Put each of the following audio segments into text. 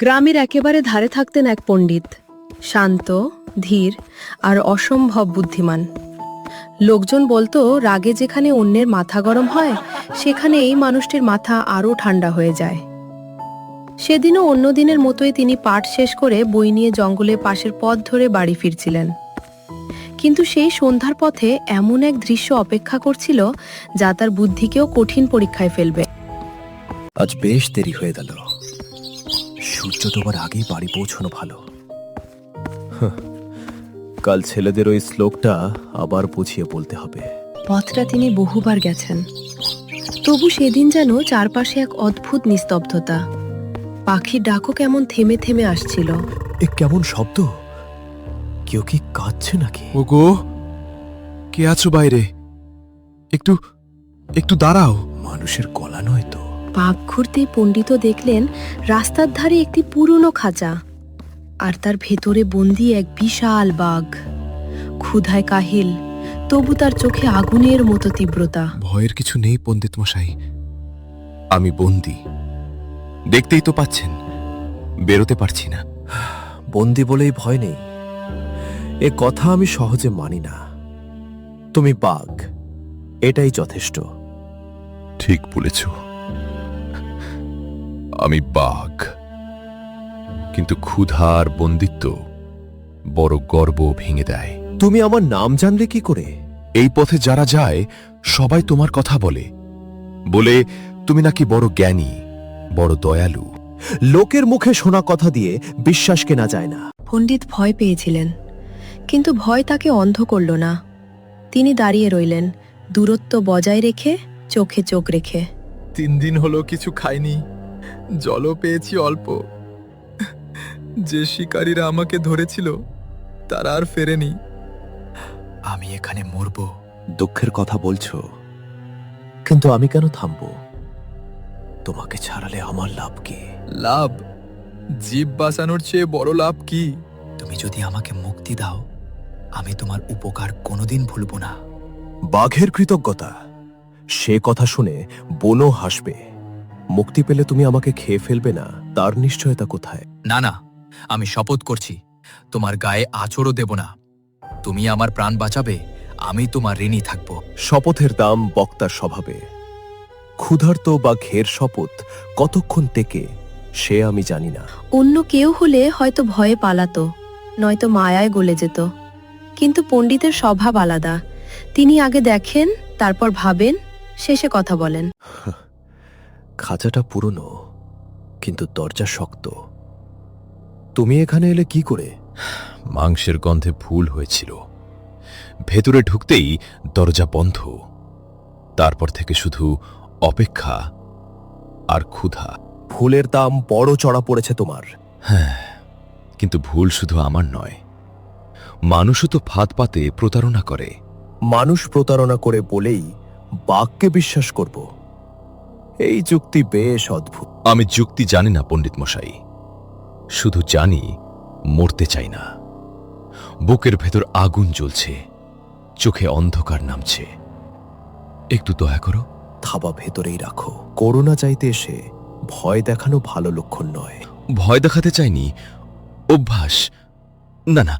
গ্রামের একেবারে ধারে থাকতেন এক পণ্ডিত, শান্ত, ধীর আর অসম্ভব বুদ্ধিমান। লোকজন বলতো রাগে যেখানে অন্যের মাথা গরম হয় সেখানে এই মানুষটির মাথা আরও ঠান্ডা হয়ে যায়। সেদিনও অন্য দিনের মতোই তিনি পাঠ শেষ করে বই নিয়ে জঙ্গলের পাশের পথ ধরে বাড়ি ফিরছিলেন। কিন্তু সেই সন্ধ্যার পথে এমন এক দৃশ্য অপেক্ষা করছিল যা তার বুদ্ধিকেও কঠিন পরীক্ষায় ফেলবে। আজ বেশ দেরি হয়ে গেল, সূর্য তোমার আগেই বাড়ি পৌঁছানো ভালো। কাল ছেলেদের ওই শ্লোকটা আবার বুঝিয়ে বলতে হবে। পথটা তিনি বহুবার গেছেন, তবু সেদিন যেন চারপাশে এক অদ্ভুত নিস্তব্ধতা। পাখির ডাকও কেমন থেমে থেমে আসছিল। এ কেমন শব্দ? কেউ কি কাঁদছে নাকি? ওগো, কে আছো বাইরে? একটু একটু দাঁড়াও। মানুষের গলা নয় তো? পাক ঘুরতেই পণ্ডিত দেখলেন রাস্তার ধারে একটি পুরনো খাঁচা, আর তার ভেতরে বন্দি এক বিশাল বাঘ। ক্ষুধায় কাহিল, তবু তার চোখে আগুনের মতো তীব্রতা। ভয়ের কিছু নেই পণ্ডিত মশাই, আমি বন্দী। দেখতেই তো পাচ্ছেন, বেরোতে পারছি না। বন্দি বলেই ভয় নেই, এ কথা আমি সহজে মানি না। তুমি বাঘ, এটাই যথেষ্ট। ঠিক বলেছ, আমি বাঘ, কিন্তু ক্ষুধা আর বন্দিত্ব বড় গর্ব ভেঙে দেয়। তুমি আমার নাম জানলে কি করে? এই পথে যারা যায় সবাই তোমার কথা বলে, বলে তুমি নাকি বড় জ্ঞানী, বড় দয়ালু। লোকের মুখে শোনা কথা দিয়ে বিশ্বাস কেনা যায় না। পণ্ডিত ভয় পেয়েছিলেন, কিন্তু ভয় তাকে অন্ধ করল না। তিনি দাঁড়িয়ে রইলেন, দূরত্ব বজায় রেখে, চোখে চোখ রেখে। 3 দিন হলো কিছু খাইনি, জলও পেয়েছি অল্প। যে শিকারীরা আমাকে ধরেছিল তারা আর ফেরেনি। আমি এখানে মরব। দুঃখের কথা বলছো, কিন্তু আমি কেন থামবো? তোমাকে ছাড়ালে আমার লাভ কি? লাভ? জীব বাঁচানোর চেয়ে বড় লাভ কি? তুমি যদি আমাকে মুক্তি দাও, আমি তোমার উপকার কোনোদিন ভুলব না। বাঘের কৃতজ্ঞতা, সে কথা শুনে বনও হাসবে। মুক্তি পেলে তুমি আমাকে খেয়ে ফেলবে না, তার নিশ্চয়তা কোথায়? না না, আমি শপথ করছি তোমার গায়ে আঁচড়ও দেব না। তুমি আমার প্রাণ বাঁচাবে, আমি তোমার ঋণী থাকব। শপথের দাম বক্তার স্বভাবে। ক্ষুধার্ত বা ঘের শপথ কতক্ষণ টেকে সে আমি জানি না। অন্য কেউ হলে হয়তো ভয়ে পালাতো, নয়তো মায়ায় গলে যেত। কিন্তু পণ্ডিতের স্বভাব আলাদা। তিনি আগে দেখেন, তারপর ভাবেন, শেষে কথা বলেন। খাঁচাটা পুরনো, কিন্তু দরজা শক্ত। তুমি এখানে এলে কি করে? মাংসের গন্ধে ভুল হয়েছিল। ভেতরে ঢুকতেই দরজা বন্ধ। তারপর থেকে শুধু অপেক্ষা আর ক্ষুধা। ফুলের দাম বড় চড়া পড়েছে তোমার। হ্যাঁ, কিন্তু ভুল শুধু আমার নয়, মানুষও তো ফাঁদ পাতে প্রতারণা করে। মানুষ প্রতারণা করে বলেই বাঘকে বিশ্বাস করব? এই যুক্তি বেশ অদ্ভুত। আমি যুক্তি জানি না পণ্ডিত মশাই, শুধু জানি মরতে চাই না। বুকের ভেতর আগুন জ্বলছে, চোখে অন্ধকার নামছে। একটু দয়া করো। থাবা ভেতরেই রাখো। করোনা চাইতে এসে ভয় দেখানো ভালো লক্ষণ নয়। ভয় দেখাতে চাইনি, অভ্যাস। না না,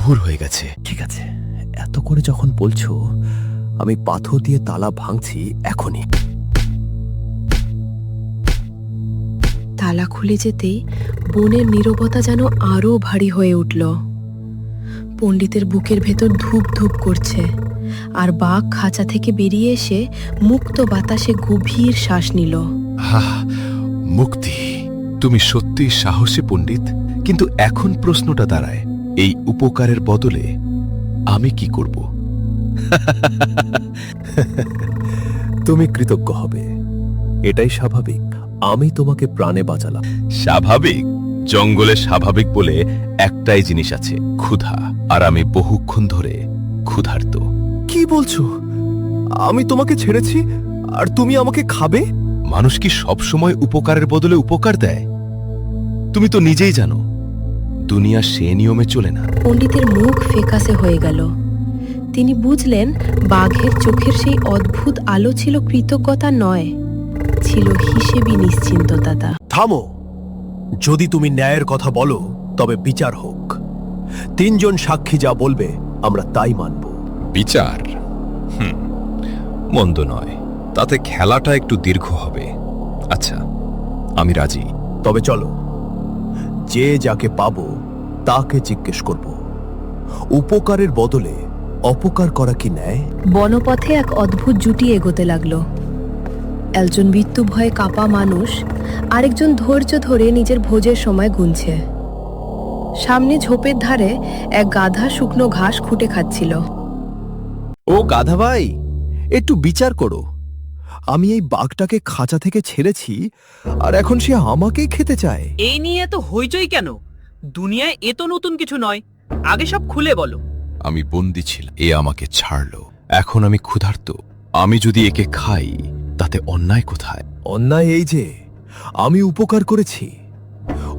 ভুল হয়ে গেছে। ঠিক আছে, এত করে যখন বলছো, আমি পাথর দিয়ে তালা ভাঙছি এখনই। তালা খুলে যেতেই বনের নীরবতা যেন আরও ভারী হয়ে উঠল। পণ্ডিতের বুকের ভেতর ধূপ ধূপ করছে, আর বাঘ খাঁচা থেকে বেরিয়ে এসে মুক্ত বাতাসে গভীর শ্বাস নিল। মুক্তি! তুমি সত্যিই সাহসী পণ্ডিত, কিন্তু এখন প্রশ্নটা দাঁড়ায়, এই উপকারের বদলে আমি কি করব? তুমি কৃতজ্ঞ হবে, এটাই স্বাভাবিক। আমি তোমাকে প্রাণে বাঁচালাম। স্বাভাবিক? জঙ্গলে স্বাভাবিক বলে একটাই জিনিস আছে, ক্ষুধা। আর আমি বহুক্ষণ ধরে ক্ষুধার্ত। কি বলছো? আমি তোমাকে ছেড়েছি আর তুমি আমাকে খাবে? মানুষ কি সবসময় উপকারের বদলে উপকার দেয়? তুমি তো নিজেই জানো, দুনিয়া সে নিয়মে চলে না। পণ্ডিতের মুখ ফ্যাকাশে হয়ে গেল। তিনি বুঝলেন বাঘের চোখের সেই অদ্ভুত আলো ছিল কৃতজ্ঞতা নয়, ছিল হিসেবি নিশ্চিন্ততা। থামো! যদি তুমি ন্যায়ের কথা বলো তবে বিচার হোক। 3 জন সাক্ষী যা বলবে আমরা তাই মানব। বিচার মন্দ নয়, তাতে খেলাটা একটু দীর্ঘ হবে। আচ্ছা, আমি রাজি। তবে চলো, যে যাকে পাবো তাকে জিজ্ঞেস করব, উপকারের বদলে অপকার করা কি ন্যায়? বনপথে এক অদ্ভুত জুটি এগোতে লাগলো। একজন মৃত্যু ভয়ে কাঁপা মানুষ, আরেকজন ধৈর্য ধরে নিজের ভোজের সময় গুনছে। সামনে ঝোপের ধারে এক গাধা শুকনো ঘাস খুঁটে খাচ্ছিল। ও গাধা ভাই, একটু বিচার করো। আমি এই বাঘটাকে খাঁচা থেকে ছেড়েছি আর এখন সে আমাকেই খেতে চায়। এই নিয়ে এত হইচই কেন? দুনিয়ায় এ তো নতুন কিছু নয়, আগে সব খুলে বলো। আমি বন্দি ছিলাম, এ আমাকে ছাড়লো। এখন আমি ক্ষুধার্ত। আমি যদি একে খাই তাতে অন্যায় কোথায়? অন্যায় এই যে আমি উপকার করেছি,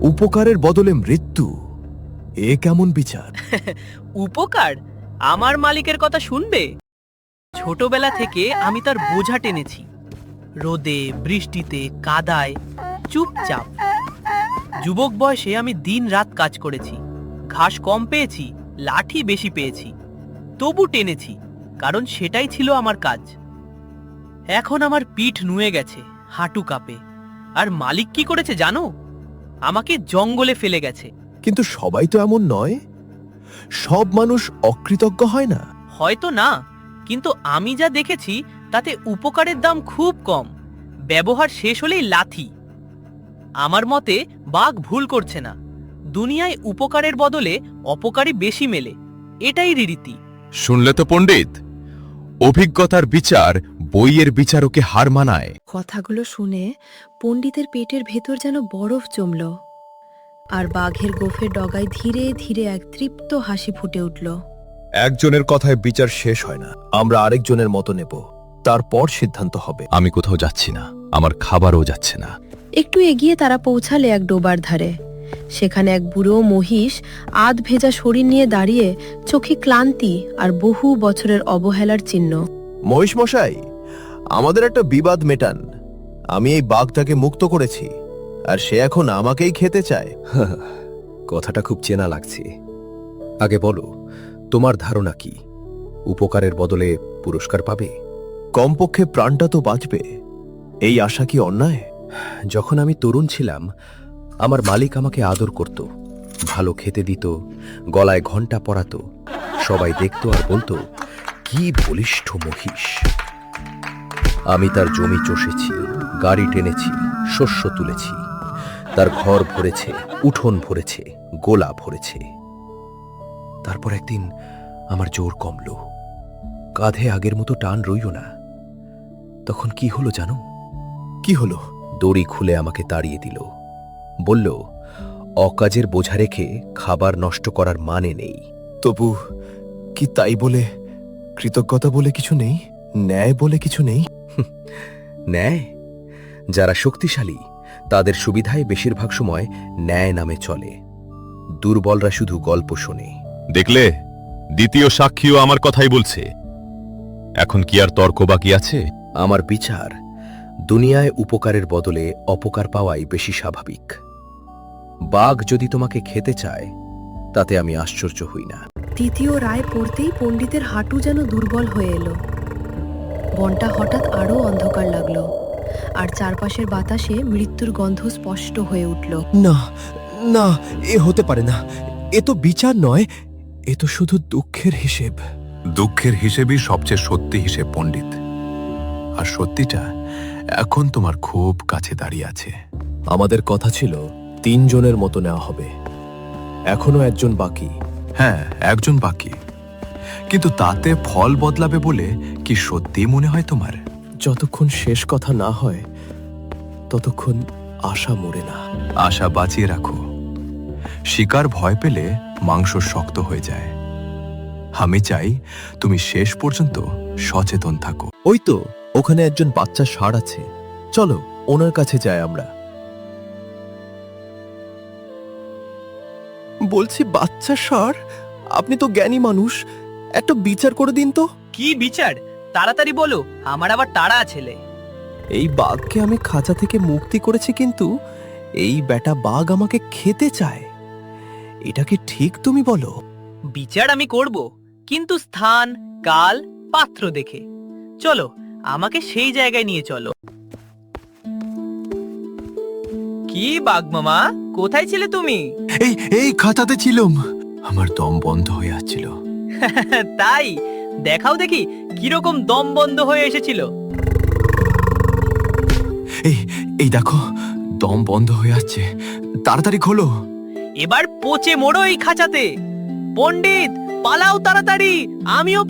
উপকারের বদলে মৃত্যু। এ কেমন বিচার? উপকার? আমার মালিকের কথা শুনবে? ছোটবেলা থেকে আমি তার বোঝা টেনেছি, রোদে বৃষ্টিতে কাদায়, চুপচাপ। যুবক বয়সে আমি দিন রাত কাজ করেছি, ঘাস কম পেয়েছি, লাঠি বেশি পেয়েছি, তবু টেনেছি, কারণ সেটাই ছিল আমার কাজ। এখন আমার পিঠ নুয়ে গেছে, হাঁটু কাঁপে। আর মালিক কি করেছে জানো? আমাকে জঙ্গলে ফেলে গেছে। কিন্তু সবাই তো এমন নয়, সব মানুষ অকৃতজ্ঞ হয় না। হয়তো না, কিন্তু আমি যা দেখেছি তাতে উপকারের দাম খুব কম। ব্যবহার শেষ হলেই লাথি। আমার মতে বাঘ ভুল করছে না। দুনিয়ায় উপকারের বদলে অপকারী বেশি মেলে, এটাই রীতি। শুনলে তো পণ্ডিত, অভিজ্ঞতার বিচার বইয়ের বিচারকে হার মানায়। কথাগুলো শুনে পণ্ডিতের পেটের ভেতর যেন বরফ জমল, আর বাঘের গোফের ডগায় ধীরে ধীরে এক তৃপ্ত হাসি ফুটে উঠল। একজনের কথায় বিচার শেষ হয় না, আমরা আরেকজনের মতো নেব, তারপর সিদ্ধান্ত হবে। আমি কোথাও যাচ্ছি না, আমার খাবারও যাচ্ছে না। একটু এগিয়ে তারা পৌঁছালে এক ডোবার ধারে। সেখানে এক বুড়ো মহিষ আধ ভেজা শরীর নিয়ে দাঁড়িয়ে, চোখে ক্লান্তি আর বহু বছরের অবহেলার চিহ্ন। মহিষ মশাই, আমাদের একটা বিবাদ মেটান। আমি এই বাঘটাকে মুক্ত করেছি, আর সে এখন আমাকেই খেতে চায়। কথাটা খুব চেনা লাগছে। আগে বলো, তোমার ধারণা কি? উপকারের বদলে পুরস্কার পাবে? কমপক্ষে প্রাণটা তো বাঁচবে, এই আশা কি অন্যায়? যখন আমি তরুণ ছিলাম, আমার মালিক আমাকে আদর করত, ভালো খেতে দিত, গলায় ঘণ্টা পরাতো। সবাই দেখতো আর বলতো, কি বলিষ্ঠ মহিষ। আমি তার জমি চষেছি, গাড়ি টেনেছি, শস্য তুলেছি। তার ঘর ভরেছে, উঠোন ভরেছে, গোলা ভরেছে। তারপর একদিন আমার জোর কমল, কাঁধে আগের মতো টান রইল না। তখন কি হলো জানো? কি হলো? দড়ি খুলে আমাকে তাড়িয়ে দিল। বলল, অকাজের বোঝা রেখে খাবার নষ্ট করার মানে নেই। তবু কি তাই বলে কৃতজ্ঞতা বলে কিছু নেই? ন্যায় বলে কিছু নেই? ন্যায়? যারা শক্তিশালী তাদের সুবিধায় বেশিরভাগ সময় ন্যায় নামে চলে। দুর্বলরা শুধু গল্প শোনে। দেখলে, দ্বিতীয় সাক্ষীও আমার কথাই বলছে। এখন কি আর তর্ক বাকি আছে? আমার বিচার, দুনিয়ায় উপকারের বদলে অপকার পাওয়াই বেশি স্বাভাবিক। বাঘ যদি তোমাকে খেতে চায়, তাতে আমি আশ্চর্য হই না। তৃতীয় রায় পড়তেই পণ্ডিতের হাঁটু যেন দুর্বল হয়ে এলো। বনটা হঠাৎ আরো অন্ধকার লাগলো, আর চারপাশের বাতাসে মৃত্যুর গন্ধ স্পষ্ট হয়ে উঠল। না না, এ হতে পারে না। এ তো বিচার নয়, এ তো শুধু দুঃখের হিসেব। দুঃখের হিসেবই সবচেয়ে সত্যি হিসেব পণ্ডিত। আর সত্যিটা এখন তোমার খুব কাছে দাঁড়িয়ে আছে। আমাদের কথা ছিল 3 জনের মতো নেওয়া হবে, এখনো একজন বাকি। হ্যাঁ, একজন বাকি, কিন্তু তাতে ফল বদলাবে বলে কি সত্যি মনে হয় তোমার? যতক্ষণ শেষ কথা না হয় ততক্ষণ আশা মরে না। আশা বাঁচিয়ে রাখো। শিকার ভয় পেলে মাংস শক্ত হয়ে যায়। আমি চাই তুমি শেষ পর্যন্ত সচেতন থাকো। ওই তো ওখানে একজন বাচ্চা ষাঁড় আছে, চলো ওনার কাছে যাই আমরা। বলছি, বাচ্চা ষাঁড়, আপনি তো জ্ঞানী মানুষ, একটা বিচার করে দিন তো। কি বিচার? তাড়াতাড়ি বলো, আমার আবার তাড়া ছেলে। এই বাঘকে আমি খাঁচা থেকে মুক্তি করেছি, কিন্তু এই বেটা বাঘ আমাকে খেতে চায়। এটা কি ঠিক তুমি বলো? বিচার আমি করব, কিন্তু স্থান, কাল, পাত্র দেখে। চলো, আমাকে সেই জায়গায় নিয়ে চলো। কি বাঘ মামা, কোথায় ছিলে তুমি? এই এই খাতাতে ছিলাম। আমার দম বন্ধ হয়ে আসছিল। তাই দেখাও দেখি কিরকম দম বন্ধ হয়ে এসেছিল। এই এই দেখো, দম বন্ধ হয়ে আসছে। তাড়াতাড়ি খোলো। এবার পচে মোড়ো এই খাঁচাতে। পণ্ডিত, পালাও তাড়াতাড়ি, আমিও